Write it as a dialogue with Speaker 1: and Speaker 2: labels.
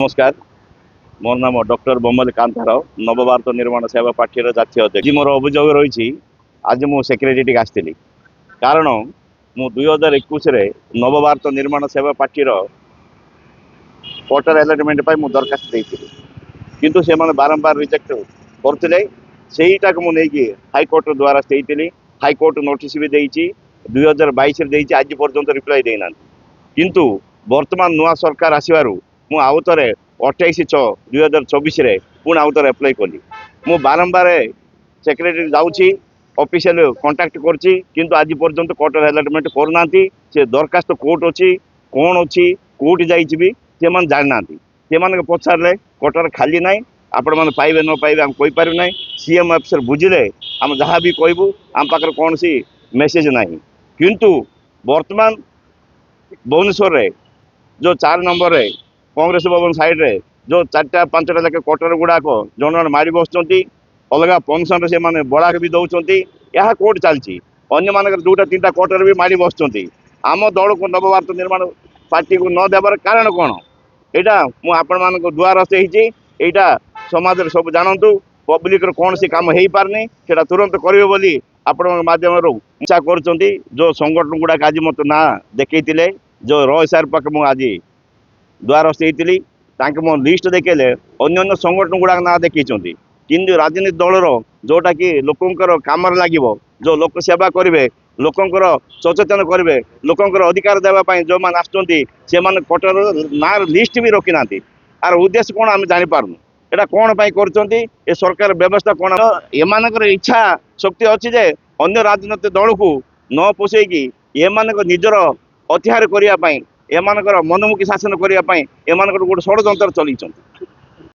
Speaker 1: नमस्कार। मोर नाम डॉक्टर बोम्मल कांताराव नवभारत निर्माण सेवा पार्टी जातीय अध्यक्ष। आज मोर अभियोग रही आज मु सेक्रेटेरिएट आसती कारण मु 2021 नवभारत निर्माण सेवा पार्टी क्वार्टर अलॉटमेंट मु दरखास्त देती किंतु से बारंबार रिजेक्ट करते से मुझे हाईकोर्ट द्वारा देती। हाईकोर्ट नोटिस भी देती 2022 आज पर्यंत रिप्लाई देना किंतु वर्तमान नुआ सरकार आसबार मु आउ थे 28/6/2024 पुणी आउ थे एप्लाई कली। मु बारंबार सेक्रेटरी जाऊँगी ऑफिशियल कांटेक्ट करछि किंतु आज पर्यंत क्वार्टर अलॉटमेंट करना से दरखास्त कोर्ट अच्छी कौन अच्छी कोर्ट जाइए से जाना से पचारे क्वार्टर खाली ना आपण मैंने पाइबे न पाइबे आम कहीपर ना सीएम अफिसर बुझिले आम जहाँ भी कहूँ आम पाखे कौन सी मेसेज ना किंतु वर्तमान भुवनेश्वर रे जो 4 नंबर रे कांग्रेस भवन साइड रे जो 4टा 5टा लेखे क्वार्टर गुड़ाक जन जन मारी बसुँच अलग पेनसन से माने बड़ा भी दौरान यह कोर्ट चलती अन्य मान 2टा 3टा क्वार्टर भी मारी बसुँच आम दल को नवभारत निर्माण पार्टी को न देवार कारण कौन यहाँ मुझे द्वारस्थ होईटा समाज सब जानतु पब्लिक कौन सी काम हो पारनी से तुरंत करेंगे बोली आपण माध्यम इच्छा कर जो संगठन गुड़ाक आज मत ना देखते जो रईसार पाखे मुझे आज द्वारस्थ होती मो लिस्ट देखेले अन्य संगठन गुड़ाक ना देखी किंतु राजनीति दलर जोटा कि लोकंर काम लगे जो लोक सेवा करेंगे लोकंर सचेतन करेंगे लोकंर अधिकार देवाई जो मैंने आसुँच क्वार्टर ना लिस्ट भी रखी ना आर उद्देश्य कौन आम जापारूँ एटा कौन कर सरकार व्यवस्था कौन एमानकर इच्छा शक्ति अच्छी जे अन्य राजनीतिक दल को न पोषेकी एमान निजर अत्याचार करने एमानकर मनमुखी शासन करने एमानकर गोटे षड्यंत्र चलती।